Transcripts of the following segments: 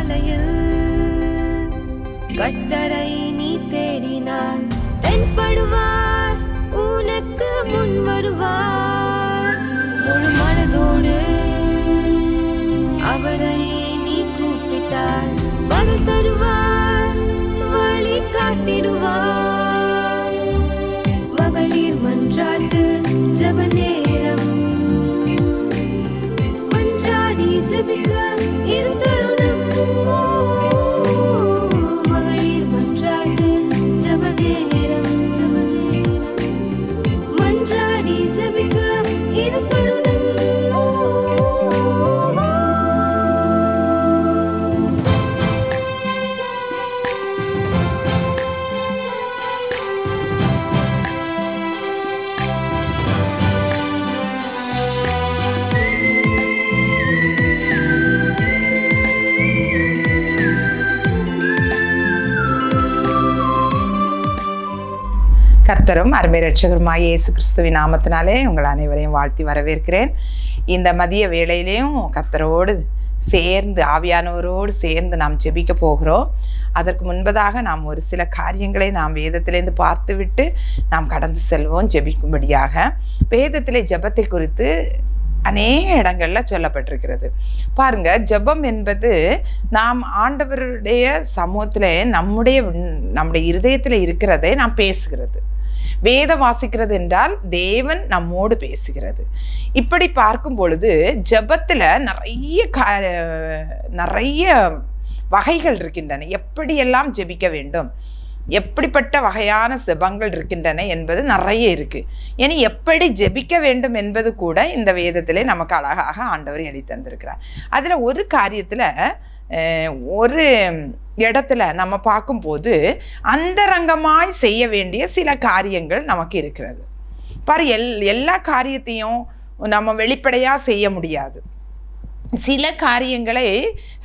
காலையில் கர்த்தரை நீ தேடினால் தென்படுவார், உனக்கு முன் வருவார். முழு மனதோடு அவரை நீ கூப்பிட்டால் பதில் தருவார், வழி காட்டிடுவார். மகளிர் மன்றாட்டு ஜெப நேரம், மன்றாடி ஜெபிக்க இரு தருணம். மகளிர் மன்றாட்டு ஜெப நேரம், மன்றாடி ஜெபிக்க இரு தருணம். கர்த்தரும் அருமை இரட்சகருமாகிய இயேசு கிறிஸ்துவின் நாமத்தினாலே உங்கள் அனைவரையும் வாழ்த்தி வரவேற்கிறேன். இந்த மதிய வேளையிலையும் கர்த்தரோடு சேர்ந்து, ஆவியானவரோடு சேர்ந்து நாம் ஜெபிக்க போகிறோம். அதற்கு முன்பதாக நாம் ஒரு சில காரியங்களை நாம் வேதத்திலேருந்து பார்த்துவிட்டு நாம் கடந்து செல்வோம் ஜெபிக்கும்படியாக. வேதத்திலே ஜெபத்தை குறித்து அநேக இடங்களில் சொல்லப்பட்டிருக்கிறது. பாருங்க, ஜெபம் என்பது நாம் ஆண்டவருடைய சமூகத்தில் நம்முடைய இருதயத்தில் இருக்கிறதை நாம் பேசுகிறது. வேதம் வாசிக்கிறது என்றால் தேவன் நம்மோடு பேசுகிறது. இப்படி பார்க்கும் பொழுது ஜெபத்தில் நிறைய வகைகள் இருக்கின்றன. எப்படியெல்லாம் ஜெபிக்க வேண்டும், எப்படிப்பட்ட வகையான ஜெபங்கள் இருக்கின்றன என்பது நிறைய இருக்குது. இனி எப்படி ஜெபிக்க வேண்டும் என்பது கூட இந்த வேதத்திலே நமக்கு அழகாக ஆண்டவர் எழுதி தந்திருக்கிறார். அதில் ஒரு காரியத்தில் ஒரு இடத்துல நம்ம பார்க்கும்போது அந்தரங்கமாய் செய்ய வேண்டிய சில காரியங்கள் நமக்கு இருக்கிறது. பாரு, எல்லா காரியத்தையும் நம்ம வெளிப்படையாக செய்ய முடியாது. சில காரியங்களை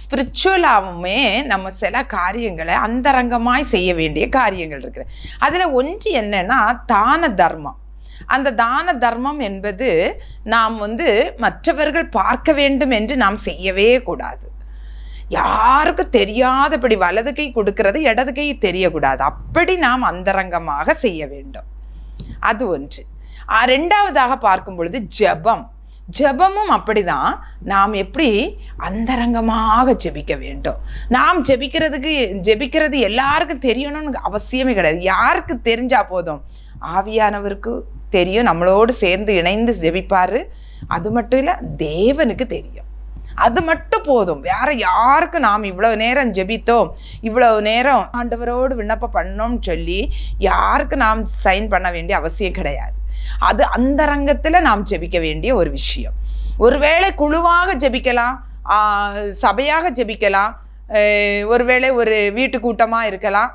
ஸ்பிரிச்சுவலாகவுமே நம்ம சில காரியங்களை அந்தரங்கமாய் செய்ய வேண்டிய காரியங்கள் இருக்குது. அதில் ஒன்று என்னன்னா தான தர்மம். அந்த தான தர்மம் என்பது நாம் மற்றவர்கள் பார்க்க வேண்டும் என்று நாம் செய்யவே கூடாது. யாருக்கும் தெரியாதபடி வலது கை கொடுக்கறது இடது கை தெரியக்கூடாது. அப்படி நாம் அந்தரங்கமாக செய்ய வேண்டும். அது ஒன்று. ரெண்டாவதாக பார்க்கும் பொழுது ஜெபமும் அப்படிதான். நாம் எப்படி அந்தரங்கமாக ஜெபிக்க வேண்டும். நாம் ஜெபிக்கிறது எல்லாருக்கும் தெரியணும்னு அவசியமே கிடையாது. யாருக்கு தெரிஞ்சா போதும், ஆவியானவருக்கு தெரியும், நம்மளோடு சேர்ந்து இணைந்து ஜெபிப்பாரு. அது மட்டும் இல்லை, தேவனுக்கு தெரியும். அது மட்டும் போதும். வேற யாருக்கு நாம் இவ்வளவு நேரம் ஜெபித்தோம், இவ்வளவு நேரம் ஆண்டவரோடு விண்ணப்பம் பண்ணோம்னு சொல்லி யாருக்கு நாம் சைன் பண்ண வேண்டிய அவசியம் கிடையாது. அது அந்தரங்கத்தில் நாம் ஜெபிக்க வேண்டிய ஒரு விஷயம். ஒருவேளை குழுவாக ஜெபிக்கலாம், சபையாக ஜெபிக்கலாம், ஒருவேளை ஒரு வீட்டு கூட்டமாக இருக்கலாம்,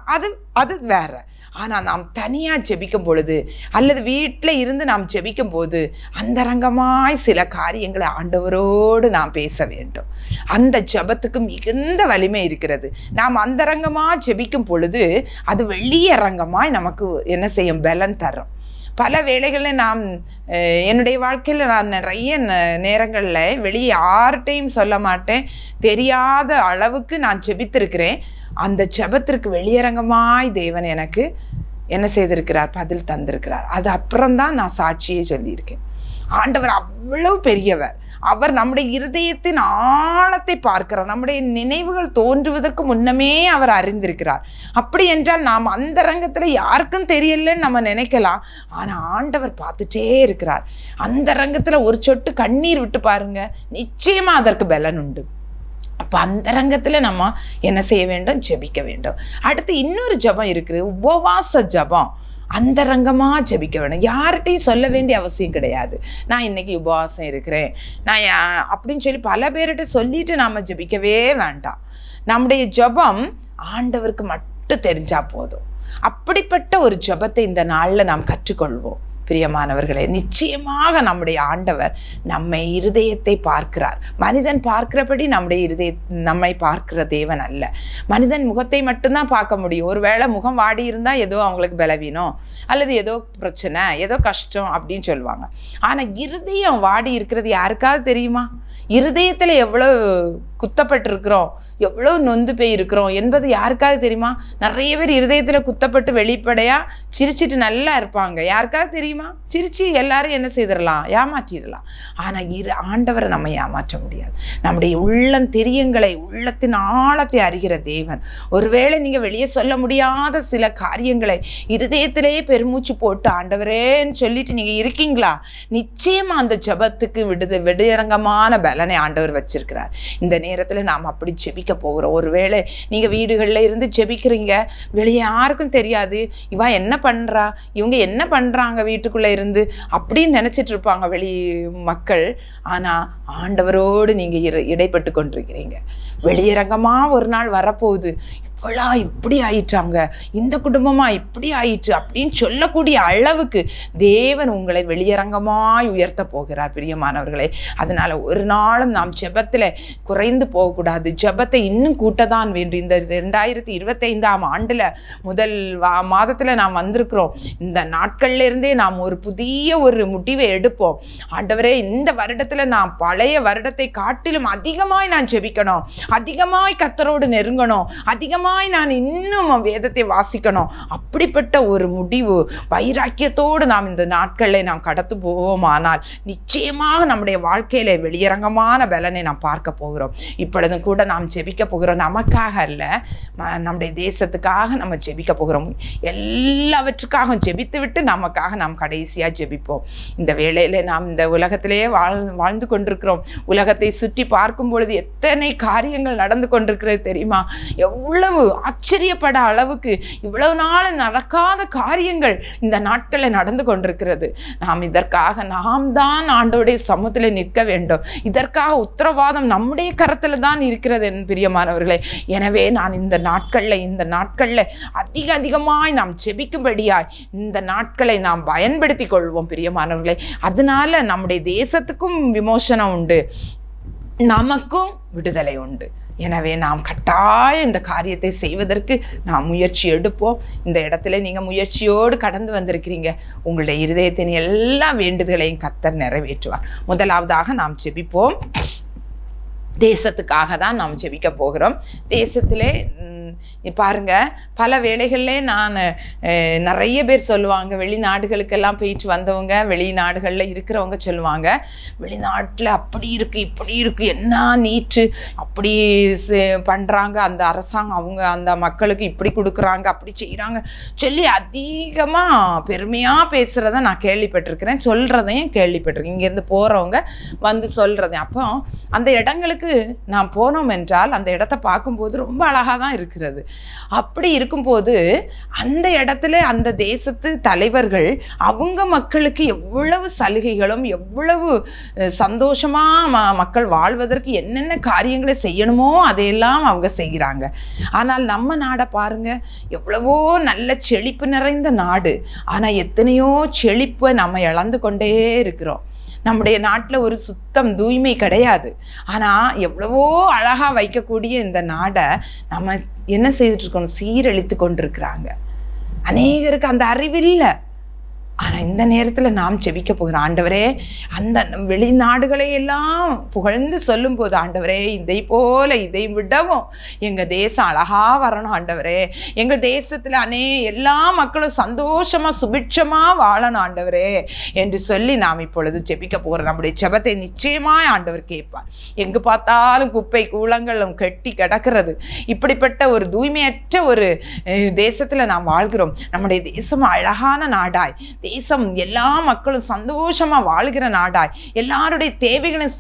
அது வேற. ஆனால் நாம் தனியாக ஜெபிக்கும் பொழுது அல்லது வீட்டில் இருந்து நாம் ஜெபிக்கும் போது அந்தரங்கமாய் சில காரியங்களை ஆண்டவரோடு நாம் பேச வேண்டும். அந்த ஜெபத்துக்கு மிகுந்த வலிமை இருக்கிறது. நாம் அந்தரங்கமாக ஜெபிக்கும் பொழுது அது வெளியரங்கமாய் நமக்கு என்ன செய்யும், பலன் தரும். பல வேளைகளில் என்னுடைய வாழ்க்கையில் நான் நிறைய நேரங்களில் வெளியே யார்கிட்டையும் சொல்ல மாட்டேன், தெரியாத அளவுக்கு நான் ஜெபித்திருக்கிறேன். அந்த ஜெபத்திற்கு வெளியரங்கமாய் தேவன் எனக்கு என்ன செய்திருக்கிறார், பதில் தந்திருக்கிறார். அது அப்புறம்தான் நான் சாட்சியே சொல்லியிருக்கேன். ஆண்டவர் அவ்வளவு பெரியவர். அவர் நம்முடைய இருதயத்தின் ஆழத்தை பார்க்கிறார். நம்முடைய நினைவுகள் தோன்றுவதற்கு முன்னமே அவர் அறிந்திருக்கிறார். அப்படி என்றால் நாம் அந்த ரங்கத்தில் யாருக்கும் தெரியலன்னு நம்ம நினைக்கலாம். ஆனால் ஆண்டவர் பார்த்துட்டே இருக்கிறார். அந்த ரங்கத்தில் ஒரு சொட்டு கண்ணீர் விட்டு பாருங்க, நிச்சயமாக அதற்கு பலன் உண்டு. அப்போ அந்த ரங்கத்தில் நம்ம என்ன செய்ய வேண்டும், ஜெபிக்க வேண்டும். அடுத்து இன்னொரு ஜெபம் இருக்குது, உபவாச ஜெபம். அந்த ரங்கமாக ஜெபிக்க வேணும். யார்கிட்டையும் சொல்ல வேண்டிய அவசியம் கிடையாது. நான் இன்னைக்கு உபவாசம் இருக்கிறேன் நான் அப்படின்னு சொல்லி பல பேர்கிட்ட சொல்லிட்டு நாம் ஜெபிக்கவே வேண்டாம். நம்முடைய ஜெபம் ஆண்டவருக்கு மட்டும் தெரிஞ்சா போதும். அப்படிப்பட்ட ஒரு ஜெபத்தை இந்த நாளில் நாம் கற்றுக்கொள்வோம். பிரியமானவர்களே, நிச்சயமாக நம்முடைய ஆண்டவர் நம்மை இருதயத்தை பார்க்கிறார். மனிதன் பார்க்கிறபடி நம்மை பார்க்கிற தேவன் அல்ல. மனிதன் முகத்தை மட்டும்தான் பார்க்க முடியும். ஒருவேளை முகம் வாடி இருந்தால் ஏதோ அவங்களுக்கு பலவீனம் அல்லது ஏதோ பிரச்சனை, ஏதோ கஷ்டம் அப்படின்னு சொல்லுவாங்க. ஆனால் இருதயம் வாடி இருக்கிறது யாருக்காவது தெரியுமா? இருதயத்தில் எவ்வளோ குத்தப்பட்டிருக்கிறோம், எவ்வளோ நொந்து போய் இருக்கிறோம் என்பது யாருக்காவது தெரியுமா? நிறைய பேர் இருதயத்தில் குத்தப்பட்டு வெளிப்படையாக சிரிச்சிட்டு நல்லா இருப்பாங்க. யாருக்காவது தெரியுமா? சிரிச்சு எல்லாரும் என்ன செய்திடலாம்? ஏமாற்றிடலாம். ஆனால் ஆண்டவரை நம்ம ஏமாற்ற முடியாது. நம்முடைய உள்ளந்தெரியங்களை, உள்ளத்தின் ஆழத்தை அறிகிற தேவன். ஒருவேளை நீங்கள் வெளியே சொல்ல முடியாத சில காரியங்களை இருதயத்திலேயே பெருமூச்சு போட்டு ஆண்டவரேன்னு சொல்லிட்டு நீங்கள் இருக்கீங்களா? நிச்சயமாக அந்த ஜெபத்துக்கு விடுதரங்கமான பலனை ஆண்டவர் வச்சிருக்கிறார். இந்த நேரத்தில் நாம் அப்படி ஜெபிக்க போகிறோம். ஒருவேளை நீங்கள் வீடுகளில் இருந்து ஜெபிக்கிறீங்க, வெளியே யாருக்கும் தெரியாது, இவா என்ன பண்ணுறா, இவங்க என்ன பண்ணுறாங்க வீட்டுக்குள்ளே இருந்து அப்படின்னு நினச்சிட்டு இருப்பாங்க வெளி மக்கள். ஆனால் ஆண்டவரோடு நீங்கள் இடைப்பட்டு கொண்டிருக்கிறீங்க. வெளியரங்கமாக ஒரு நாள் வரப்போகுது, இவ்வளோ இப்படி ஆயிட்டாங்க, இந்த குடும்பமாக இப்படி ஆயிற்று அப்படின்னு சொல்லக்கூடிய அளவுக்கு தேவன் உங்களை வெளியரங்கமாய் உயர்த்த போகிறார் பிரியமானவர்களே. அதனால் ஒரு நாளும் நாம் ஜெபத்தில் குறைந்து போகக்கூடாது. ஜெபத்தை இன்னும் கூட்டதான் வேண்டும். இந்த 2025ஆம் ஆண்டில் முதல் மாதத்தில் நாம் வந்திருக்கிறோம். இந்த நாட்கள்லேருந்தே நாம் ஒரு புதிய ஒரு முடிவை எடுப்போம். ஆண்டவரே, இந்த வருடத்தில் நான் பழைய வருடத்தை காட்டிலும் அதிகமாய் நான் ஜெபிக்கணும், அதிகமாய் கர்த்தரோடு நெருங்கணும், அதிகமாக நான் இன்னும் வேதத்தை வாசிக்கணும். அப்படிப்பட்ட ஒரு முடிவு வைராக்கியத்தோடு நாம் இந்த நாட்களில் நாம் கடத்து போவோமானால் நிச்சயமாக நம்முடைய வாழ்க்கையில வெளியரங்கமான பலனை நாம் பார்க்க போகிறோம். இப்பொழுதும் கூட நாம் ஜெபிக்க போகிறோம். நமக்காக அல்ல, நம்முடைய தேசத்துக்காக நம்ம ஜெபிக்க போகிறோம். எல்லாவற்றுக்காக ஜெபித்து விட்டு நமக்காக நாம் கடைசியாக ஜெபிப்போம். இந்த வேளையில் நாம் இந்த உலகத்திலேயே வாழ்ந்து கொண்டிருக்கிறோம். உலகத்தை சுற்றி பார்க்கும் பொழுது எத்தனை காரியங்கள் நடந்து கொண்டிருக்கிறது தெரியுமா? எவ்வளவு ஆச்சரியப்பட அளவுக்கு இவ்வளவு நாள் நடக்காத காரியங்கள் இந்த நாட்களில் நடந்து கொண்டிருக்கிறது. இதற்காக நாம் தான் ஆண்டவருடைய சமூகத்தில் நிற்க வேண்டும். இதற்காக உத்தரவாதம் நம்முடைய கரத்தில் தான் இருக்கிறது என் பிரியமானவர்களே. எனவே நான் இந்த நாட்களில் அதிகமாய் நாம் ஜெபிக்கும்படியாய் இந்த நாட்களை நாம் பயன்படுத்தி கொள்வோம் பிரியமானவர்களே. அதனால நம்முடைய தேசத்துக்கும் விமோசனம் உண்டு, நமக்கும் விடுதலை உண்டு. எனவே நாம் கட்டாயம் இந்த காரியத்தை செய்வதற்கு நாம் முயற்சி எடுப்போம். இந்த இடத்துல நீங்கள் முயற்சியோடு கடந்து வந்திருக்கிறீங்க. உங்களுடைய இருதயத்தின் எல்லா வேண்டுதலையும் கர்த்தர் நிறைவேற்றுவார். முதலாவதாக நாம் ஜெபிப்போம். தேசத்துக்காக தான் நாம் ஜெபிக்க போகிறோம். தேசத்திலே பாருங்க, பல வேளைகளிலே நான் நிறைய பேர் சொல்லுவாங்க, வெளிநாடுகளுக்கெல்லாம் போயிட்டு வந்தவங்க, வெளிநாடுகளில் இருக்கிறவங்க சொல்லுவாங்க, வெளிநாட்டில் அப்படி இருக்குது இப்படி இருக்குது, என்ன நீட்டு அப்படி பண்ணுறாங்க அந்த அரசாங்கம், அவங்க அந்த மக்களுக்கு இப்படி கொடுக்குறாங்க அப்படி செய்கிறாங்க சொல்லி அதிகமாக பெருமையாக பேசுகிறத நான் கேள்விப்பட்டிருக்கிறேன், சொல்கிறதையும் கேள்விப்பட்டிருக்கேன். இங்கேருந்து போகிறவங்க வந்து சொல்கிறதையும். அப்போ அந்த இடங்களுக்கு நாம் போனோம் என்றால் அந்த இடத்த பார்க்கும்போது ரொம்ப அழகாக தான் இருக்கிறது. அப்படி இருக்கும்போது அந்த இடத்துல அந்த தேசத்து தலைவர்கள் அவங்க மக்களுக்கு எவ்வளவு சலுகைகளும் எவ்வளவு சந்தோஷமா மக்கள் வாழ்வதற்கு என்னென்ன காரியங்களை செய்யணுமோ அதையெல்லாம் அவங்க செய்கிறாங்க. ஆனால் நம்ம நாடை பாருங்க, எவ்வளவோ நல்ல செழிப்பு நிறைந்த நாடு, ஆனால் எத்தனையோ செழிப்பை நம்ம இழந்து கொண்டே இருக்கிறோம். நம்முடைய நாட்டில் ஒரு சுத்தம் தூய்மை கிடையாது. ஆனால் எவ்வளவோ அழகாக வைக்கக்கூடிய இந்த நாடை நம்ம என்ன செய்துட்ருக்கோம்? சீரழித்து கொண்டிருக்கிறாங்க. அநேகருக்கு அந்த அறிவில்லை. ஆனால் இந்த நேரத்தில் நாம் ஜெபிக்க போகிறோம். ஆண்டவரே, அந்த வெளிநாடுகளை எல்லாம் புகழ்ந்து சொல்லும்போது, ஆண்டவரே இதை போல இதை விடவும் எங்கள் தேசம் அழகாக வரணும் ஆண்டவரே, எங்கள் தேசத்தில் எல்லா மக்களும் சந்தோஷமாக சுபிட்சமாக வாழணும் ஆண்டவரே என்று சொல்லி நாம் இப்பொழுது ஜெபிக்க போகிறோம். நம்முடைய ஜெபத்தை நிச்சயமாக ஆண்டவர் கேட்பார். எங்கு பார்த்தாலும் குப்பை கூலங்களும் கெட்டி கிடக்கிறது. இப்படிப்பட்ட ஒரு தூய்மையற்ற ஒரு தேசத்தில் நாம் வாழ்கிறோம். நம்முடைய தேசம் அழகான நாடாய், தேசம் எல்லா மக்களும் சந்தோஷமா வாழ்கிற நாடாய், எல்லாருடைய தேவைகளும்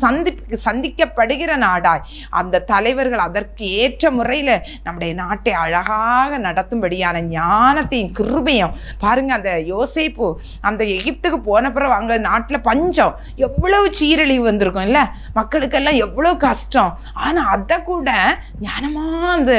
சந்திக்கப்படுகிற நாடாய், அந்த தலைவர்கள் அதற்கு ஏற்ற முறையில நம்முடைய நாட்டை அழகாக நடத்தும்படியான ஞானத்தையும் கிருபையும் பாருங்க. அந்த யோசேப்பு அந்த எகிப்துக்கு போன பிறகு அங்க நாட்டுல பஞ்சம், எவ்வளவு சீரழிவு வந்திருக்கும் இல்ல, மக்களுக்கெல்லாம் எவ்வளவு கஷ்டம். ஆனா அதை கூட ஞானமா அந்த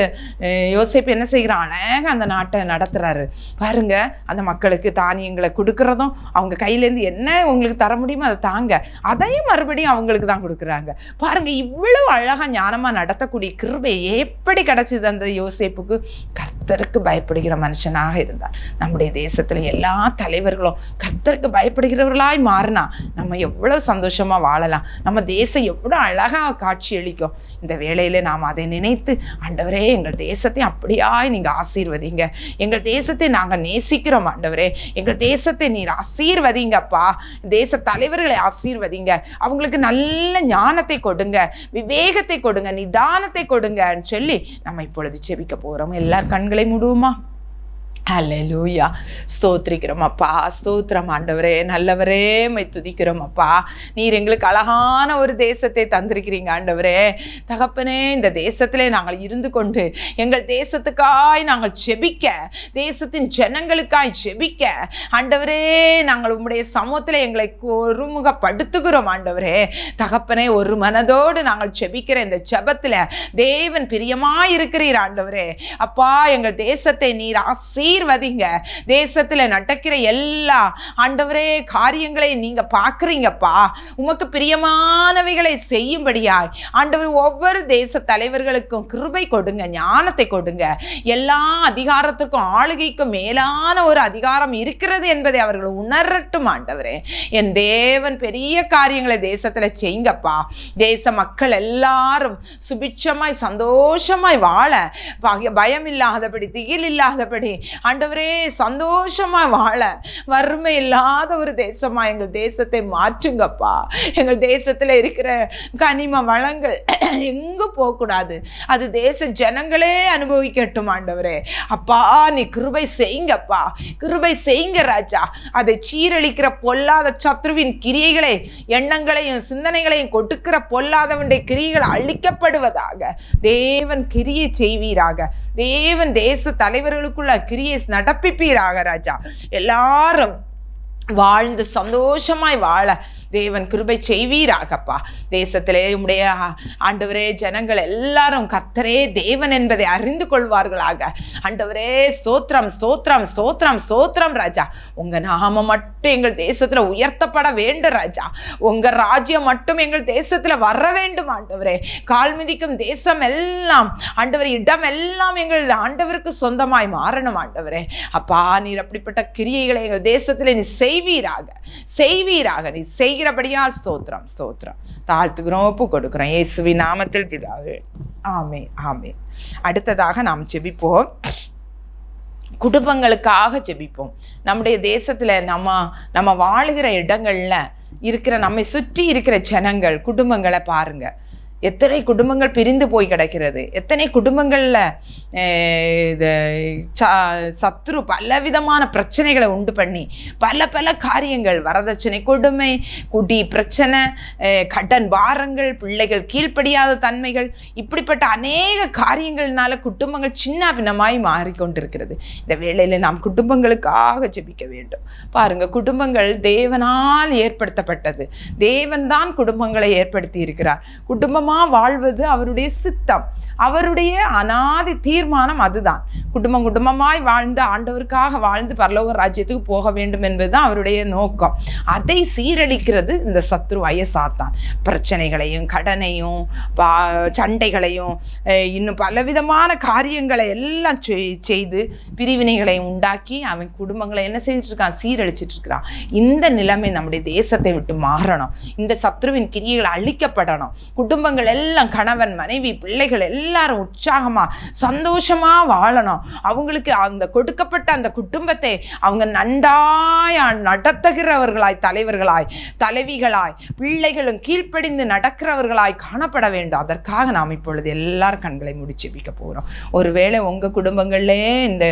யோசேப்பு என்ன செய்கிறான்? அழகாக அந்த நாட்டை நடத்துறாரு பாருங்க. அந்த மக்களுக்கு தானியங்களை கொடுக்கறதும், அவங்க கையிலேருந்து என்ன உங்களுக்கு தர முடியுமோ அதை தாங்க, அதையும் மறுபடியும் அவங்களுக்கு தான் கொடுக்குறாங்க பாருங்க. இவ்வளவு அழகா ஞானமா நடத்தக்கூடிய கிருபை எப்படி கிடைச்சது அந்த யோசேப்புக்கு? கர்த்தருக்கு பயப்படுகிற மனுஷனாக இருந்தார். நம்முடைய தேசத்தில் எல்லா தலைவர்களும் கர்த்தருக்கு பயப்படுகிறவர்களாய் மாறினா நம்ம எவ்வளோ சந்தோஷமாக வாழலாம். நம்ம தேசம் எவ்வளோ அழகாக காட்சி அளிக்கும். இந்த வேளையில் நாம் அதை நினைத்து, ஆண்டவரே எங்கள் தேசத்தை அப்படியாய் நீங்கள் ஆசீர்வதிங்க, எங்கள் தேசத்தை நாங்கள் நேசிக்கிறோம் ஆண்டவரே, எங்கள் தேசத்தை நீர் ஆசீர்வதிங்கப்பா, தேச தலைவர்களை ஆசீர்வதிங்க, அவங்களுக்கு நல்ல ஞானத்தை கொடுங்க, விவேகத்தை கொடுங்க, நிதானத்தை கொடுங்கன்னு சொல்லி நம்ம இப்பொழுது செபிக்க போகிறோம். எல்லார் கண்களை மூடுவோமா? ஹல்லேலூயா. ஸ்தோத்திரிக்கிறோம் அப்பா, ஸ்தோத்திரம் ஆண்டவரே, நல்லவரே, மை துதிக்கிறோம் அப்பா. நீர் எங்களுக்கு அழகான ஒரு தேசத்தை தந்திருக்கிறீங்க ஆண்டவரே. தகப்பனே, இந்த தேசத்திலே நாங்கள் இருந்து கொண்டு எங்கள் தேசத்துக்காய் நாங்கள் செபிக்க, தேசத்தின் ஜனங்களுக்காய் செபிக்க ஆண்டவரே, நாங்கள் உம்முடைய சமூகத்தில் எங்களை ஒருமுகப்படுத்துகிறோம் ஆண்டவரே. தகப்பனே, ஒரு மனதோடு நாங்கள் செபிக்கிற இந்த ஜெபத்தில் தேவன் பிரியமாயிருக்கிறீர் ஆண்டவரே. அப்பா, எங்கள் தேசத்தை நீர் ஆசீர்வதிங்க. தேசத்துல நடக்கிற எல்லா ஆண்டவரே காரியங்களை நீங்க பாக்குறீங்கப்பா. உமக்கு பிரியமானவைகளை செய்யும்படியாய் ஆண்டவர் ஒவ்வொரு தேச தலைவர்களுக்கும் கிருபை கொடுங்க, ஞானத்தை கொடுங்க. எல்லா அதிகாரத்துக்கும் ஆளுகைக்கும் மேலான ஒரு அதிகாரம் இருக்கிறது என்பதை அவர்கள் உணரட்டும் ஆண்டவரே. என் தேவன் பெரிய காரியங்களை தேசத்துல செய்யுங்கப்பா. தேச மக்கள் எல்லாரும் சுபிட்சமாய் சந்தோஷமாய் வாழ, பயம் இல்லாதபடி, திகில் இல்லாதபடி ஆண்டவரே சந்தோஷமா வாழ, வறுமை இல்லாத ஒரு தேசமா எங்கள் தேசத்தை மாற்றுங்கப்பா. எங்கள் தேசத்துல இருக்கிற கனிம வளங்கள் எங்கு போகக்கூடாது, அது தேச ஜனங்களே அனுபவிக்கட்டும் ஆண்டவரே. அப்பா, நீ கிருபை செய்யுங்கப்பா, கிருபை செய்யுங்க ராஜா. அதை சீரழிக்கிற பொல்லாத சத்ருவின் கிரியைகளை, எண்ணங்களையும் சிந்தனைகளையும் கொடுக்கிற பொல்லாதவனுடைய கிரியைகள் அழிக்கப்படுவதாக தேவன் கிரியை செய்வீராக. தேவன் தேச தலைவர்களுக்குள்ள கிரியை நடப்பிப்பீராக ராஜா. எல்லாரும் வாழ்ந்து சந்தோஷமாய் வாழ தேவன் கிருபை செய்வீராகப்பா. தேசத்திலே உம்முடைய ஆண்டவரே ஜனங்கள் எல்லாரும் கர்த்தரே தேவன் என்பதை அறிந்து கொள்வார்களாக. ஆண்டவரே ஸ்தோத்திரம், ஸ்தோத்திரம், ஸ்தோத்திரம், ஸ்தோத்திரம் ராஜா. உங்க நாமம் மட்டும் எங்கள் தேசத்துல உயர்த்தப்பட வேண்டும் ராஜா. உங்க ராஜ்யம் மட்டும் எங்கள் தேசத்துல வர வேண்டும் ஆண்டவரே. கால் மிதிக்கும் தேசம் எல்லாம் ஆண்டவரே, இடம் எல்லாம் எங்கள் ஆண்டவருக்கு சொந்தமாய் மாறணும் ஆண்டவரே. அப்பா, நீர் அப்படிப்பட்ட கிரியைகளை எங்கள் தேசத்துல நீ செய்வீராக, செய்வீராக. நீ செய்கிறபடியால் ஸ்தோத்திரம், ஸ்தோத்திரம். தாழ்த்துக்கிறோம், ஒப்பு கொடுக்கிறோம் இயேசுவின் நாமத்தில் பிதாவே, ஆமென், ஆமென். அடுத்ததாக நாம் ஜெபிப்போம். குடும்பங்களுக்காக ஜெபிப்போம். நம்முடைய தேசத்துல நம்ம வாழுகிற இடங்கள்ல இருக்கிற, நம்மை சுற்றி இருக்கிற ஜனங்கள், குடும்பங்களை பாருங்க. எத்தனை குடும்பங்கள் பிரிந்து போய் கிடக்கிறது. எத்தனை குடும்பங்களில் சத்ரு பலவிதமான பிரச்சனைகளை உண்டு பண்ணி பல பல காரியங்கள், வரதட்சணை, கொடுமை, குடி பிரச்சனை, கடன் பாரங்கள், பிள்ளைகள் கீழ்ப்படியாத தன்மைகள், இப்படிப்பட்ட அநேக காரியங்கள்னால குடும்பங்கள் சின்ன பின்னமாய் மாறிக்கொண்டிருக்கிறது. இந்த வேளையில் நாம் குடும்பங்களுக்காக ஜெபிக்க வேண்டும். பாருங்க, குடும்பங்கள் தேவனால் ஏற்படுத்தப்பட்டது. தேவன் தான் குடும்பங்களை ஏற்படுத்தி இருக்கிறார். குடும்பமாக வாழ்வது அவருடைய சித்தம், அவருடைய அனாதி தீர்மானம். அதுதான் குடும்பம் குடும்பமாய் வாழ்ந்து ஆண்டவருக்காக வாழ்ந்து பரலோக ராஜ்யத்துக்கு போக வேண்டும் என்பதுதான் அவருடைய நோக்கம். அதை சீரழிக்கிறது இந்த சத்ருவாய சாத்தான். பிரச்சனைகளையும் கடனையும் சண்டைகளையும் இன்னும் பலவிதமான காரியங்களை எல்லாம் செய்து பிரிவினைகளை உண்டாக்கி அவன் குடும்பங்களை என்ன செய்துட்டு இருக்கான், சீரழிச்சிட்டு இருக்கிறான். இந்த நிலைமை நம்முடைய தேசத்தை விட்டு மாறணும். இந்த சத்ருவின் கிரியைகள் அழிக்கப்படணும். குடும்பங்கள் எல்லாம், கணவன் மனைவி பிள்ளைகள் எல்லாரும் உற்சாகமா சந்தோஷமா வாழணும். அவங்களுக்கு அந்த கொடுக்கப்பட்ட அந்த குடும்பத்தை அவங்க நன்றாய் நடத்துகிறவர்களாய், தலைவர்களாய், தலைவிகளாய், பிள்ளைகளும் கீழ்ப்படிந்து நடக்கிறவர்களாய் காணப்பட வேண்டும். அதற்காக நாம் இப்பொழுது எல்லாரும் கண்களை மூடி ஜெபிக்க போகிறோம். ஒருவேளை உங்க குடும்பங்கள்லே இந்த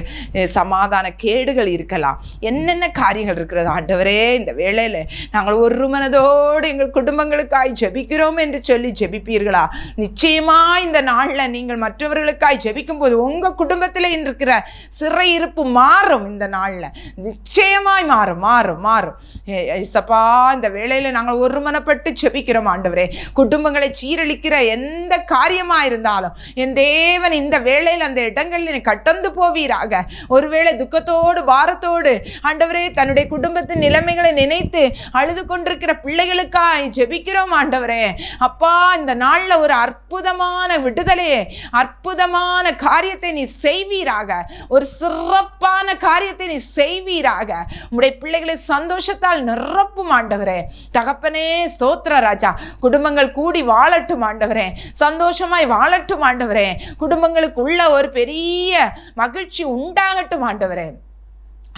சமாதான கேடுகள் இருக்கலாம், என்னென்ன காரியங்கள் இருக்கிறது. ஆண்டவரே, இந்த வேளையில நாங்கள் ஒரு மனதோடு எங்கள் குடும்பங்களுக்காய் ஜெபிக்கிறோம் என்று சொல்லி ஜெபிப்பீர்களா? நிச்சயமா இந்த நாள்ல நீங்கள் மற்றவர்களுக்காய் ஜெபிக்கும் போது உங்க குடும்பத்தில் இருக்கிற சிறையிருப்பு மாறும். இந்த நாள்ல நிச்சயமாய் மாறும், மாறும், மாறும். இயேசப்பா, இந்த வேளையில நாங்கள் ஒருமனப்பட்டு ஜெபிக்கிறோம் ஆண்டவரே. குடும்பங்களை சீரழிக்கிற எந்த காரியமா இருந்தாலும் என் தேவன் இந்த வேளையில் அந்த இடங்களில் கடந்து போவீராக. ஒருவேளை துக்கத்தோடு பாரத்தோடு ஆண்டவரே தன்னுடைய குடும்பத்தின் நிலைமைகளை நினைத்து அழுது கொண்டிருக்கிற பிள்ளைகளுக்காய் ஜெபிக்கிறோம் ஆண்டவரே. அப்பா, இந்த நாளில் ஒரு அற்புதமான விடுதலையை, அற்புதமான காரியத்தை நீ செய்வீராக. ஒரு சிறப்பான காரியத்தை நீ செய்வீராக. உம்முடைய பிள்ளைகளை சந்தோஷத்தால் நிரப்பும் ஆண்டவரே. தகப்பனே ஸ்தோத்திர ராஜா. குடும்பங்கள் கூடி வாழட்டும் ஆண்டவரே, சந்தோஷமாய் வாழட்டும் ஆண்டவரே. குடும்பங்களுக்குள்ள ஒரு பெரிய மகிழ்ச்சி உண்டாகட்டும் ஆண்டவரே.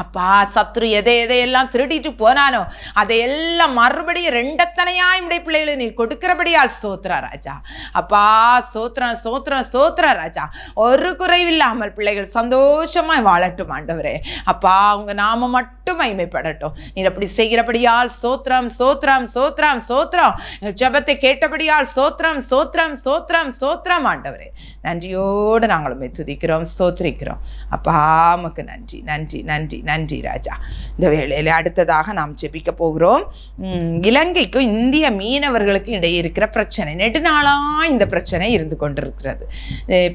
அப்பா, சத்ரு எதையெல்லாம் திருடிட்டு போனானோ அதையெல்லாம் மறுபடியும் ரெண்டத்தனையாய் உடைய பிள்ளைகளை நீ கொடுக்கிறபடியால் ஸ்தோத்திர ராஜா. அப்பா ஸ்தோத்திரம் ஸ்தோத்திரம் ஸ்தோத்திர ராஜா. ஒரு குறைவில்லாமல் பிள்ளைகள் சந்தோஷமாய் வாழட்டும் ஆண்டவரே. அப்பா, உங்க நாம மட்டும் மகிமைப்படட்டும். நீர் அப்படி செய்கிறபடியால் ஸ்தோத்திரம் ஸ்தோத்திரம் ஸ்தோத்திரம் ஸ்தோத்திரம். எங்கள் ஜெபத்தை கேட்டபடியால் ஸ்தோத்திரம் ஸ்தோத்திரம் ஸ்தோத்திரம் ஸ்தோத்திரம் ஆண்டவரே. நன்றியோடு நாங்களுமே துதிக்கிறோம், ஸ்தோத்திரிக்கிறோம். அப்பா, உமக்கு நன்றி நன்றி நன்றி நன்றி ராஜா. இந்த வேளையில் அடுத்ததாக நாம் ஜெபிக்க போகிறோம். இலங்கைக்கும் இந்திய மீனவர்களுக்கும் இடையே இருக்கிற பிரச்சனை, நெடுநாளாக இந்த பிரச்சனை இருந்து கொண்டிருக்கிறது.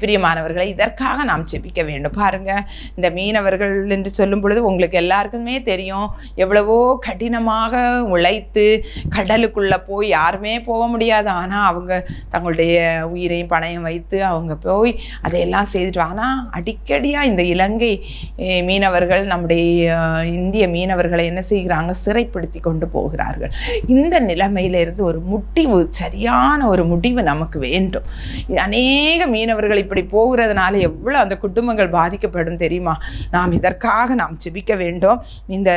பிரியமானவர்களை, இதற்காக நாம் ஜெபிக்க வேண்டும். பாருங்க, இந்த மீனவர்கள் என்று சொல்லும் பொழுது உங்களுக்கு எல்லாருக்குமே தெரியும், எவ்வளவோ கடினமாக உழைத்து கடலுக்குள்ளே போய் யாருமே போக முடியாது. ஆனால் அவங்க தங்களுடைய உயிரையும் பணையம் வைத்து அவங்க போய் அதையெல்லாம் செய்துட்டு, ஆனால் அடிக்கடியாக இந்த இலங்கை மீனவர்கள் நம்முடைய இந்திய மீனவர்களை என்ன செய்கிறாங்க, சிறைப்படுத்தி கொண்டு போகிறார்கள். இந்த நிலைமையிலிருந்து ஒரு முடிவு, சரியான ஒரு முடிவு நமக்கு வேண்டும். அநேக மீனவர்கள் இப்படி போகிறதுனால எவ்வளோ அந்த குடும்பங்கள் பாதிக்கப்படும் தெரியுமா? நாம் இதற்காக நாம் ஜெபிக்க வேண்டும். இந்த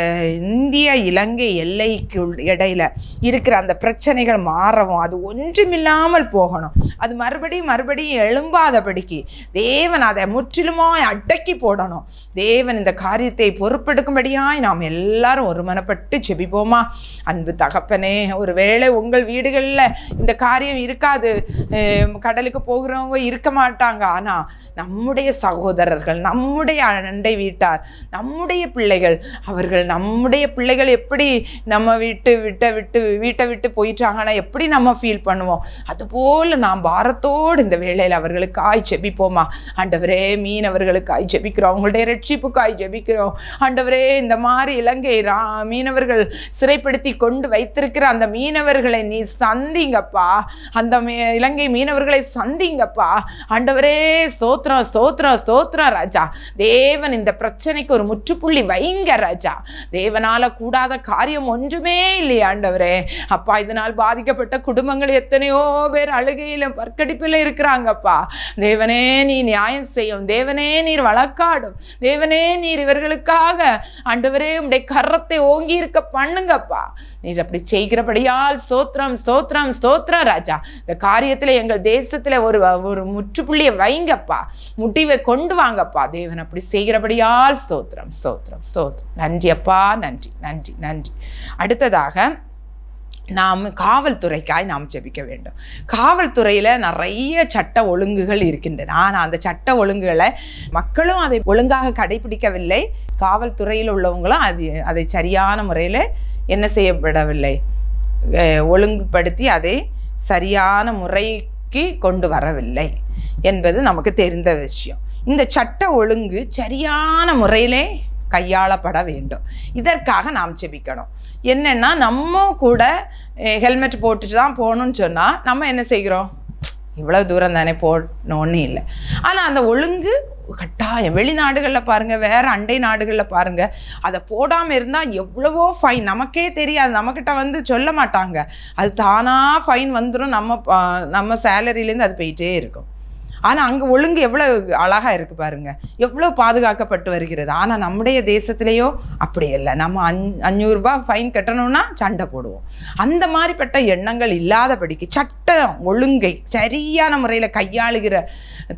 இந்திய இலங்கை எல்லைக்கு இடையில இருக்கிற அந்த பிரச்சனைகள் மாறவும், அது ஒன்றுமில்லாமல் போகணும். அது மறுபடியும் எழும்பாதபடிக்கு தேவன் அதை முற்றிலுமாய் அடக்கி போடணும். தேவன் இந்த காரியத்தை பொறுப்பெடுக்கும்படியாய் நாம் எல்லாரும் ஒருமனப்பட்டு ஜெபிப்போமா? அன்பு தகப்பனே, ஒருவேளை உங்கள் வீடுகளில் இந்த காரியம் இருக்காது, கடலுக்கு போகிறவங்க இருக்க மாட்டாங்க. ஆனால் நம்முடைய சகோதரர்கள், நம்முடைய அண்டை வீட்டார், நம்முடைய பிள்ளைகள், அவர்கள் நம்முடைய பிள்ளைகள் எப்படி நம்ம வீட்டை விட்டு போயிட்டாங்கன்னா எப்படி நம்ம ஃபீல் பண்ணுவோம்? அதுபோல் நாம் பாரத்தோடு இந்த வேளையில் அவர்களுக்காய் ஜெபிப்போமா? ஆண்டவரே, மீனவர்களுக்காய் ஜெபிக்கிறோம், அவங்களுடைய ரட்சிப்புக்காய் ஜெபிக்கிறோம். ஆண்டவரே, இந்த மாதிரி இலங்கை மீனவர்கள் சிறைப்படுத்தி கொண்டு வைத்திருக்கிற அந்த மீனவர்களை நீ சந்திங்கப்பா. அந்த இலங்கை மீனவர்களை சந்திங்கப்பா. ஆண்டவரே, ஸ்தோத்திரம் ஸ்தோத்திரம் ஸ்தோத்திரம் ராஜா. தேவன் இந்த பிரச்சனைக்கு ஒரு முற்றுப்புள்ளி வைங்க ராஜா. தேவனால கூடாத காரியம் ஒன்றுமே இல்லையா ஆண்டவரே. அப்பா, இதனால் பாதிக்கப்பட்ட குடும்பங்கள் எத்தனையோ பேர் அழுகையிலும் பற்கடிப்பில் இருக்கிறாங்கப்பா. தேவனே, நீ நியாயம் செய்யும். தேவனே, நீர் வழக்காடும். தேவனே, நீர் இவர்களுக்காக ஆண்டவரே உம்முடைய கரத்தை ஓங்கி இருக்க பண்ணுங்கப்பா. நீர் அப்படி செய்கிறபடியால் ஸ்தோத்திரம் ஸ்தோத்திரம் ஸ்தோத்திரம் ராஜா. இந்த காரியத்தில் எங்கள் தேசத்தில் ஒரு முற்றுப்புள்ளியை வைங்கப்பா, முடிவை கொண்டு வாங்கப்பா. தேவன் அப்படி செய்கிறபடியால் ஸ்தோத்திரம் ஸ்தோத்திரம் ஸ்தோத்திரம். நன்றி அப்பா, நன்றி நன்றி நன்றி. அடுத்ததாக நாம் காவல்துறைக்காய் நாம் ஜெபிக்க வேண்டும். காவல்துறையில் நிறைய சட்ட ஒழுங்குகள் இருக்கின்றன. ஆனால் அந்த சட்ட ஒழுங்குகளை மக்களும் அதை ஒழுங்காக கடைபிடிக்கவில்லை. காவல்துறையில் உள்ளவங்களும் அதை சரியான முறையில் என்ன செய்யப்படவில்லை, ஒழுங்குபடுத்தி அதை சரியான முறைக்கு கொண்டு வரவில்லை என்பது நமக்கு தெரிந்த விஷயம். இந்த சட்ட ஒழுங்கு சரியான முறையிலே கையாளப்பட வேண்டும். இதற்காக நாம் ஜெபிக்கணும். என்னென்னா, நம்ம கூட ஹெல்மெட் போட்டுட்டு தான் போகணும்னு சொன்னால் நம்ம என்ன செய்கிறோம், இவ்வளோ தூரம் தானே போடணும்னு இல்லை. ஆனால் அந்த ஒழுங்கு கட்டாயம். வெளிநாடுகளில் பாருங்கள், வேறு அண்டை நாடுகளில் பாருங்கள், அதை போடாமல் இருந்தால் எவ்வளவோ ஃபைன். நமக்கே தெரியாது, நம்மக்கிட்ட சொல்ல மாட்டாங்க. அது தானாக ஃபைன் வந்துடும், நம்ம சேலரியிலேருந்து அது போயிட்டே இருக்கும். ஆனால் அங்கே ஒழுங்கு எவ்வளோ அழகாக இருக்குது பாருங்கள், எவ்வளோ பாதுகாக்கப்பட்டு வருகிறது. ஆனால் நம்முடைய தேசத்துலேயோ அப்படி இல்லை. நம்ம 500 ரூபாய் ஃபைன் கட்டணும்னா சண்டை போடுவோம். அந்த மாதிரிப்பட்ட எண்ணங்கள் இல்லாதபடிக்கு சட்டம் ஒழுங்கை சரியான முறையில் கையாளுகிற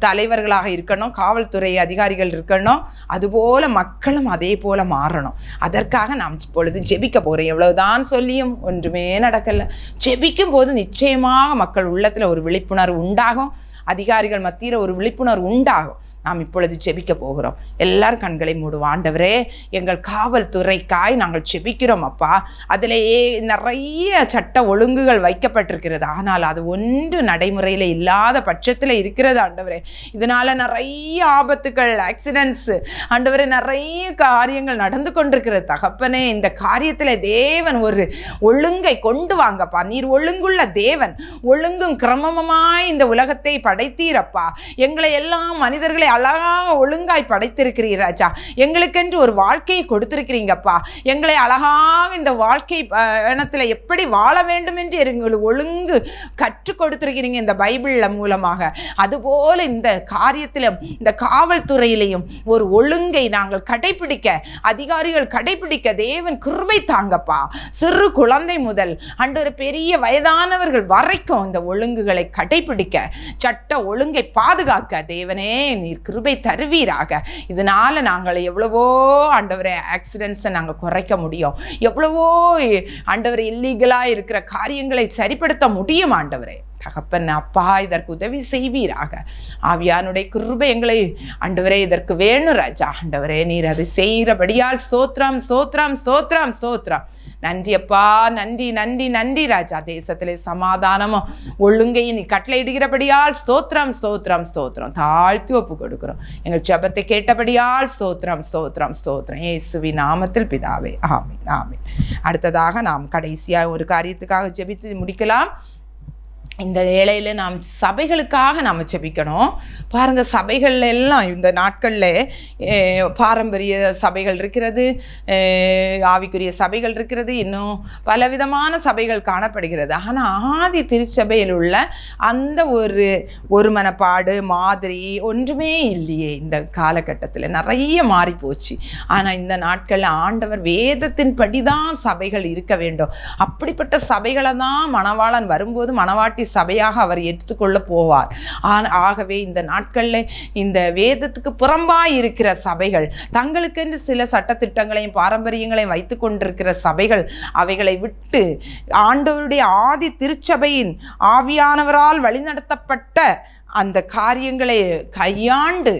தலைவர்களாக இருக்கணும், காவல்துறை அதிகாரிகள் இருக்கணும். அதுபோல் மக்களும் அதே போல் மாறணும். அதற்காக நாம் இப்பொழுது ஜெபிக்க போகிறோம். எவ்வளவுதான் சொல்லியும் ஒன்றுமே நடக்கலை. ஜெபிக்கும் போது நிச்சயமாக மக்கள் உள்ளத்தில் ஒரு விழிப்புணர்வு உண்டாகும். அதிகாரிகள் மத்தியில் ஒரு விழிப்புணர்வு உண்டாகும். நாம் இப்பொழுது ஜெபிக்க போகிறோம். எல்லாரும் கண்களை மூடுவோம். ஆண்டவரே, எங்கள் காவல்துறைக்காய் நாங்கள் ஜெபிக்கிறோம் அப்பா. அதிலேயே நிறைய சட்ட ஒழுங்குகள் வைக்கப்பட்டிருக்கிறது. ஆனால் அது ஒன்று நடைமுறையில் இல்லாத பட்சத்தில் இருக்கிறது ஆண்டவரே. இதனால நிறைய ஆபத்துகள், ஆக்சிடென்ட்ஸ் ஆண்டவரே, நிறைய காரியங்கள் நடந்து கொண்டிருக்கிறது தகப்பனே. இந்த காரியத்தில் தேவன் ஒரு ஒழுங்கை கொண்டு வாங்கப்பா. நீர் ஒழுங்குள்ள தேவன், ஒழுங்கும் கிரமமாய் இந்த உலகத்தை படைத்தீரப்பா. எங்களை எல்லாம் மனிதர்களை அழகாக ஒழுங்காய் படைத்திருக்கிறீர் ராஜா. எங்களுக்கென்று ஒரு வாழ்க்கையை கொடுத்திருக்கிறீங்கப்பா. எங்களை அழகாக இந்த வாழ்க்கை பயணத்தில் எப்படி வாழ வேண்டும் என்று எங்களுக்கு ஒழுங்கு கற்றுக் கொடுத்திருக்கிறீங்க இந்த பைபிள் மூலமாக. அதுபோல இந்த காரியத்திலும் இந்த காவல்துறையிலையும் ஒரு ஒழுங்கை நாங்கள் கடைபிடிக்க, அதிகாரிகள் கடைபிடிக்க தேவன் கிருபை தாங்கப்பா. சிறு குழந்தை முதல் ஆண்டவரே பெரிய வயதானவர்கள் வரைக்கும் இந்த ஒழுங்குகளை கடைபிடிக்க, சட்ட ஒழுங்கை பாதுகாக்க தேவனே நீர் கிருபை தருவீராக. இதனால நாங்கள் எவ்வளவோ ஆண்டவரே ஆக்சிடென்ட்ஸை நாங்கள் குறைக்க முடியும். எவ்வளவோ ஆண்டவரே இல்லீகலாக இருக்கிற காரியங்களை சரிப்படுத்த முடியும் ஆண்டவரே. தகப்பன் அப்பா, இதற்கு உதவி செய்வீராக. ஆவியானுடைய கிருபை எங்களை ஆண்டவரே இதற்கு வேணும் ராஜா. ஆண்டவரே நீர் அதை செய்கிறபடியால் ஸ்தோத்திரம் ஸ்தோத்திரம் ஸ்தோத்திரம் ஸ்தோத்திரம். நன்றி அப்பா, நன்றி நன்றி நன்றி ராஜா. தேசத்திலே சமாதானமும் ஒழுங்கையும் நீ கட்டளையிடுகிறபடியால் ஸ்தோத்திரம் ஸ்தோத்திரம் ஸ்தோத்திரம். தாழ்த்தி ஒப்பு கொடுக்கிறோம். எங்கள் ஜெபத்தை கேட்டபடியால் ஸ்தோத்திரம் ஸ்தோத்திரம் ஸ்தோத்திரம். இயேசுவின் நாமத்தில் பிதாவே, ஆமீன் ஆமீன். அடுத்ததாக நாம் கடைசியாக ஒரு காரியத்துக்காக ஜெபித்து முடிக்கலாம். இந்த வேளையில் நாம் சபைகளுக்காக நாம் ஜெபிக்கணும். பாருங்கள், சபைகள் எல்லாம் இந்த நாட்களில் பாரம்பரிய சபைகள் இருக்கிறது, ஆவிக்குரிய சபைகள் இருக்கிறது, இன்னும் பலவிதமான சபைகள் காணப்படுகிறது. ஆனால் ஆதி திருச்சபையில் உள்ள அந்த ஒரு மனப்பாடு மாதிரி ஒன்றுமே இல்லையே. இந்த காலகட்டத்தில் நிறைய மாறி போச்சு. ஆனால் இந்த நாட்களில் ஆண்டவர் வேதத்தின்படி தான் சபைகள் இருக்க வேண்டும். அப்படிப்பட்ட சபைகளை தான் மணவாளன் வரும்போது மணவாட்டி சபையாக அவர் எடுத்துக்கொள்ள போவார். ஆகவே இந்த நாட்களில் இந்த வேதத்துக்கு புறம்பாய் இருக்கிற சபைகள், தங்களுக்கென்று சில சட்டத்திட்டங்களையும் பாரம்பரியங்களையும் வைத்து கொண்டிருக்கிற சபைகள், அவைகளை விட்டு ஆண்டவருடைய ஆதி திருச்சபையின் ஆவியானவரால் வழிநடத்தப்பட்ட அந்த காரியங்களை கையாண்டு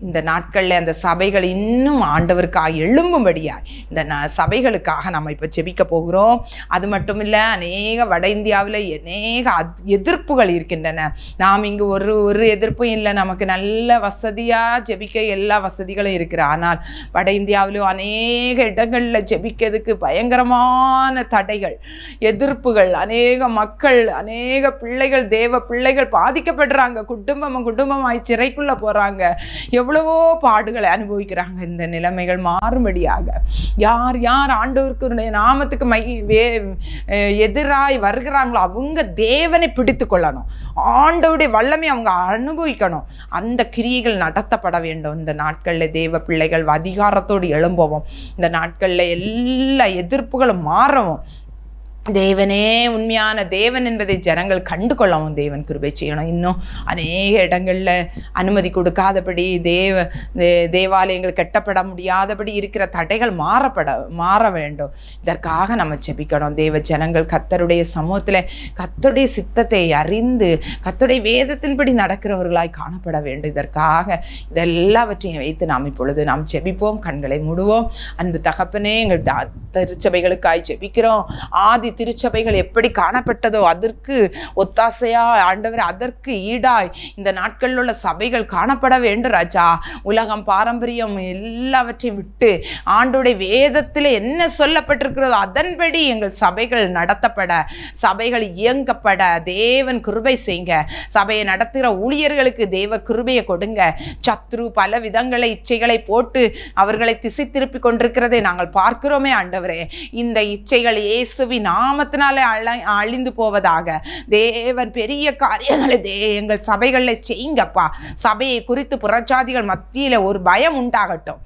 இந்த நாட்களில் அந்த சபைகள் இன்னும் ஆண்டவருக்காக எழும்பும்படியாய் இந்த சபைகளுக்காக நம்ம இப்போ ஜெபிக்க போகிறோம். அது மட்டும் இல்லை, அநேக வட இந்தியாவில் அநேக எதிர்ப்புகள் இருக்கின்றன. நாம் இங்கு ஒரு எதிர்ப்பும் இல்லை. நமக்கு நல்ல வசதியாக ஜெபிக்க எல்லா வசதிகளும் இருக்கிற. ஆனால் வட இந்தியாவிலும் அநேக இடங்களில் ஜெபிக்கிறதுக்கு பயங்கரமான தடைகள், எதிர்ப்புகள். அநேக மக்கள், அநேக பிள்ளைகள், தேவ பிள்ளைகள் பாதிக்கப்படுறாங்க. குடும்பமாய் சிறைக்குள்ளே போகிறாங்க. எவ்வளவோ பாடுகளை அனுபவிக்கிறாங்க. இந்த நிலைமைகள் மாறும்படியாக யார் யார் ஆண்டவருக்கு நாமத்துக்கு எதிராய் வருகிறாங்களோ அவங்க தேவனை பிடித்து கொள்ளணும். ஆண்டவருடைய வல்லமை அவங்க அனுபவிக்கணும். அந்த கிரியைகள் நடத்தப்பட வேண்டும். இந்த நாட்களில் தேவ பிள்ளைகள் அதிகாரத்தோடு எழும்பவும், இந்த நாட்களில் எல்லா எதிர்ப்புகளும் மாறவும், தேவனே உண்மையான தேவன் என்பதை ஜனங்கள் கண்டு கொள்ளவும் தேவன் கிருபை செய்யணும். இன்னும் அநேக இடங்களில் அனுமதி கொடுக்காதபடி தேவாலயங்கள் கட்டப்பட முடியாதபடி இருக்கிற தடைகள் மாற வேண்டும். இதற்காக நம்ம ஜெபிக்கணும். தேவ ஜனங்கள் கர்த்தருடைய சமூகத்தில் கர்த்தருடைய சித்தத்தை அறிந்து கர்த்தருடைய வேதத்தின்படி நடக்கிறவர்களாய் காணப்பட வேண்டும். இதற்காக இதெல்லாவற்றையும் வைத்து நாம் இப்பொழுது நாம் ஜெபிப்போம். கண்களை மூடுவோம். அன்பு தகப்பனே, எங்கள் திருச்சபைகளுக்காய் ஜெபிக்கிறோம். ஆதி திருச்சபைகள் எப்படி காணப்பட்டதோ அதற்கு ஒத்தாசையா ஆண்டவர், அதற்கு ஈடாய் இந்த நாட்களில் உள்ள சபைகள் காணப்பட வேண்டும் ராஜா. உலகம், பாரம்பரியம் எல்லாவற்றையும் விட்டு ஆண்டோடைய வேதத்தில் என்ன சொல்லப்பட்டிருக்கிறதோ அதன்படி எங்கள் சபைகள் நடத்தப்பட, சபைகள் இயங்கப்பட தேவன் கிருபை செய்யுங்க. சபையை நடத்துகிற ஊழியர்களுக்கு தேவ கிருபையை கொடுங்க. சத்ரு பல விதங்களை இச்சைகளை போட்டு அவர்களை திசை திருப்பி கொண்டிருக்கிறதை நாங்கள் பார்க்கிறோமே ஆண்டவரே. இந்த இச்சைகள் இயேசுவின் நாமத்தினாலே அழிந்து போவதாக. தேவன் பெரிய காரியங்களை எங்கள் சபைகளில் செய்யுங்கப்பா. சபையை குறித்து புறஜாதிகள் மத்தியில் ஒரு பயம் உண்டாகட்டும்.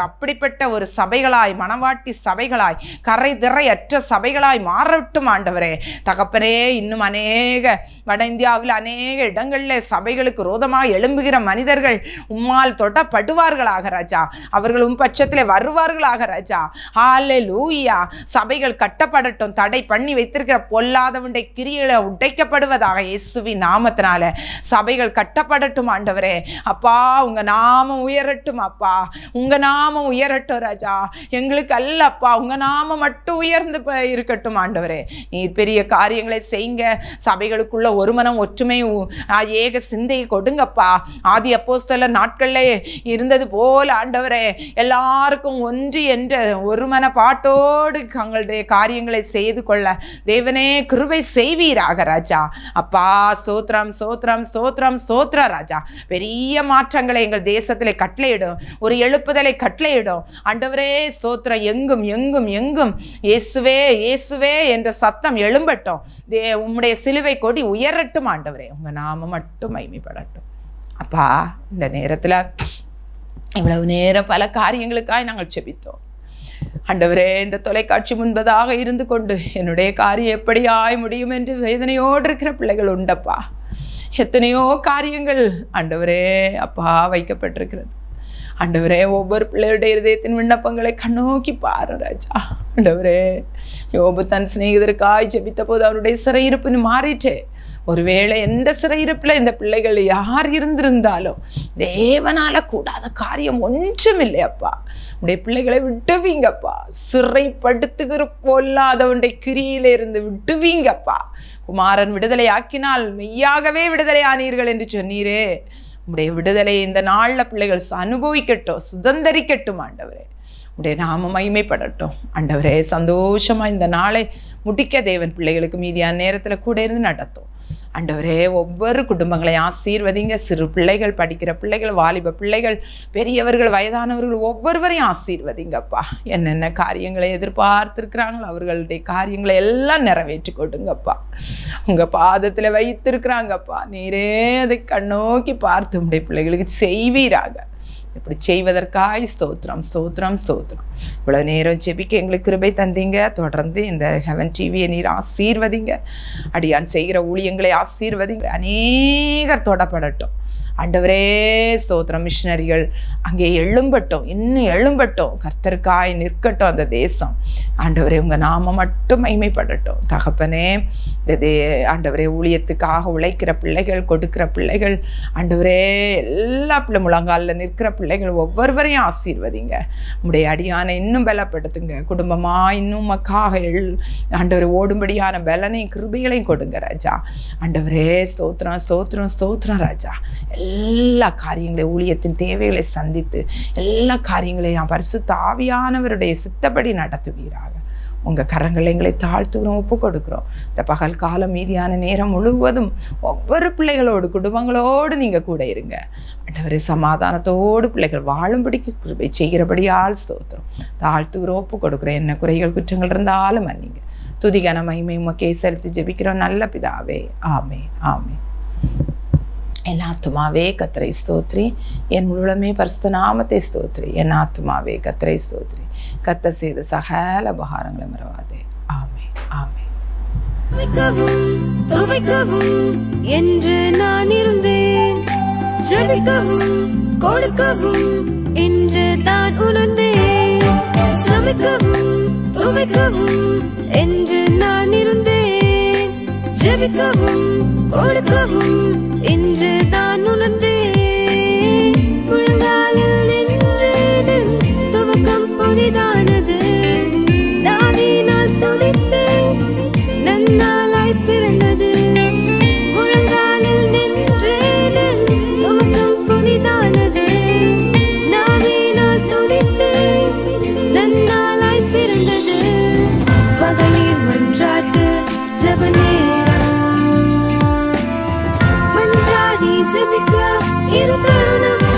அப்படிப்பட்ட ஒரு சபைகளாய், மணவாட்டி சபைகளாய், கரை திரையற்ற சபைகளாய் மாறட்டும் ஆண்டவரே. தகப்பனே, இன்னும் அநேக வட இந்தியாவில் அநேக இடங்களில் சபைகளுக்கு விரோதமாக எழும்புகிற மனிதர்கள் உம்மால் தொடப்படுவார்களாக ராஜா. அவர்கள் பட்சத்தில் வருவார்களாக ராஜா. ஹல்லேலூயா. சபைகள் கட்ட உடைக்கப்படட்டும். தடை பண்ணி வைத்திருக்கிற பொல்லாதவனுடைய கிரியைகளை உடைக்கப்படுவதாக இயேசுவின் நாமத்தினால. சபைகள் கட்டப்படட்டும் ஆண்டவரே. அப்பா உங்க நாமம் உயரட்டும். அப்பா உங்க நாமம் உயரட்டும் ராஜா. எங்களுக்கு அல்ல அப்பா, உங்க நாமம் மட்டும் உயர்ந்து இருக்கட்டும் ஆண்டவரே. நீர் பெரிய காரியங்களை செய்யுங்க. சபைகளுக்குள்ள ஒரு மனம் ஒற்றுமை ஏக சிந்தையை கொடுங்கப்பா. ஆதி அப்போஸ்தலர் நாட்களிலே இருந்தது போல ஆண்டவரே எல்லாருக்கும் ஒன்று என்ற ஒரு மன பாட்டோடு தங்களுடைய காரியங்களை செய்து கொள்ள தேவனே கிருபை செய்வீராக ராஜா. அப்பா ஸ்தோத்திரம் ஸ்தோத்திரம் ஸ்தோத்திரம் ஸ்தோத்திர ராஜா. பெரிய மாற்றங்களை எங்கள் தேசத்திலே கட்டளையிடும். ஒரு எழுப்புதலை கட்டளையிடும் ஆண்டவரே. ஸ்தோத்திரம். எங்கும் எங்கும் எங்கும் இயேசுவே இயேசுவே என்ற சத்தம் எழும்பட்டும். உம்முடைய சிலுவை கொடி உயரட்டும் ஆண்டவரே. உங்க நாமம் மட்டும் மகிமைப்படட்டும். அப்பா இந்த நேரத்தில் இவ்வளவு நேரம் பல காரியங்களுக்காக நாங்கள் செபித்தோம் ஆண்டவரே. இந்த தொலைக்காட்சி முன்பதாக இருந்து கொண்டு என்னுடைய காரியம் எப்படி ஆய முடியும் என்று வேதனையோடு இருக்கிற பிள்ளைகள் உண்டப்பா. எத்தனையோ காரியங்கள் ஆண்டவரே அப்பா வைக்கப்பட்டிருக்கிறது ஆண்டவரே. ஒவ்வொரு பிள்ளையுடைய இதயத்தின் விண்ணப்பங்களை கண்ணோக்கி பாரு ராஜா. ஆண்டவரே யோபு தன் சிநேகிதருக்காய் ஜெபித்த போது அவருடைய சிறையிருப்புன்னு மாறிட்டே. ஒருவேளை எந்த சிறையிருப்பில் இந்த பிள்ளைகள் யார் இருந்திருந்தாலும் தேவனால கூடாத காரியம் ஒன்றும் இல்லையப்பா. உடைய பிள்ளைகளை விட்டுவீங்கப்பா. சிறைப்படுத்துகிற பொல்லாதவனுடைய கிரியில இருந்து விட்டுவீங்கப்பா. குமாரன் விடுதலை ஆக்கினால் மெய்யாகவே விடுதலை ஆனீர்கள் என்று சொன்னீரே. உடைய விடுதலை இந்த நாளில் பிள்ளைகள் அனுபவிக்கட்டும், சுதந்திரிக்கட்டும் ஆண்டவரே. உடைய நாம மகிமைப்படட்டும் ஆண்டவரே. சந்தோஷமா இந்த நாளை முடிக்க தேவன் பிள்ளைகளுக்கு மீதியான நேரத்தில் கூட இருந்து நடத்தும் ஆண்டவரே. ஒவ்வொரு குடும்பங்களை ஆசீர்வதிங்க. சிறு பிள்ளைகள், படிக்கிற பிள்ளைகள், வாலிப பிள்ளைகள், பெரியவர்கள், வயதானவர்கள் ஒவ்வொருவரையும் ஆசீர்வதிங்கப்பா. என்னென்ன காரியங்களை எதிர்பார்த்திருக்கிறாங்களோ அவர்களுடைய காரியங்களை எல்லாம் நிறைவேற்றி கொடுங்கப்பா. உங்க பாதத்தில் வைத்திருக்கிறாங்கப்பா. நீரே அதை கண்ணோக்கி பார்த்து உடைய பிள்ளைகளுக்கு செய்வீராக. இப்படி செய்வதற்காய் ஸ்தோத்திரம் ஸ்தோத்திரம் ஸ்தோத்திரம். இவ்வளவு நேரம் ஜெபிக்க எங்களுக்கு கிருபை தந்தீங்க. தொடர்ந்து இந்த ஹெவன் டிவியை நீர் ஆசீர்வதிங்க. அடியான் செய்கிற ஊழியங்களை ஆசீர்வதிங்க. அநேகர் தொடப்படட்டும் ஆண்டவரே. ஸ்தோத்திரம். மிஷனரிகள் அங்கே எழும்பட்டும், இன்னும் எழும்பட்டும். கர்த்தருக்காய் நிற்கட்டும் அந்த தேசம் ஆண்டவரே. உங்க நாம மட்டும் மகிமைப்படட்டும் தகப்பனே. ஆண்டவரே ஊழியத்துக்காக உழைக்கிற பிள்ளைகள், கொடுக்கிற பிள்ளைகள் ஆண்டவரே, எல்லா பிள்ளை முழங்காலில் நிற்கிற பிள்ளைகள் ஒவ்வொருவரையும் ஆசீர்வதிங்க. உடைய அடியானை இன்னும் பலப்படுத்துங்க. குடும்பமா இன்னும் மக்காக ஆண்டவரை ஓடும்படியான பலனையும் கிருபைகளையும் கொடுங்க ராஜா. ஆண்டவரே ஸ்தோத்திரம் ஸ்தோத்திரம் ஸ்தோத்திரம் ராஜா. எல்லா காரியங்களையும் ஊழியத்தின் தேவைகளை சந்தித்து எல்லா காரியங்களையும் பரிசுத்த ஆவியானவருடைய சித்தப்படி நடத்துவீராக. உங்கள் கரங்களை எங்களை தாழ்த்துகிறோம், ஒப்பு கொடுக்குறோம். இந்த பகல் காலம் மீதியான நேரம் முழுவதும் ஒவ்வொரு பிள்ளைகளோடு குடும்பங்களோடு நீங்கள் கூட இருங்க ஆண்டவரே. சமாதானத்தோடு பிள்ளைகள் வாழும்படிக்கு கிருபை செய்கிறபடியால் ஸ்தோத்திரம். தாழ்த்துகிறோம், ஒப்பு கொடுக்குறோம். என்ன குறைகள் குற்றங்கள் இருந்தாலும் மன்னிங்க. துதிகான மகிமை உமக்கே செலுத்தி ஜெபிக்கிறோம் நல்ல பிதாவே. ஆமே ஆமே. என் ஆத்துமாவே கர்த்தரை ஸ்தோத்ரி, என் முழுமே பரிசுத்த நாமத்தை ஸ்தோத்ரி. என் ஆத்துமாவே கர்த்தரை ஸ்தோத்ரி, கர்த்தர் செய்த சகல உபகாரங்களை மறவாதே. ஆமே ஆமே. துவைக்கவும் என்று நான் இருந்தேன், ஜெபிக்கவும் கொடுக்கவும் என்று தான் உணர்ந்தேன். சமைக்கவும் துவைக்கவும் என்று நான் இருந்தேன், ஜெபிக்கவும் கொடுக்கவும் என்று தான் உணர்ந்தேன். முழங்காலில் நின்று துவக்கம் புதிதானது, தாவினால் துதித்து நன்னாளாய் பிறந்தது. முழங்காலில் நின்று துவக்கம் புதிதானது, தாவினால் துதித்து நன்னாளாய் பிறந்தது. மகளிர் மன்றாட்டு ஜெப நேரம், மன்றாடி ஜெபிக்க இது தருணம்.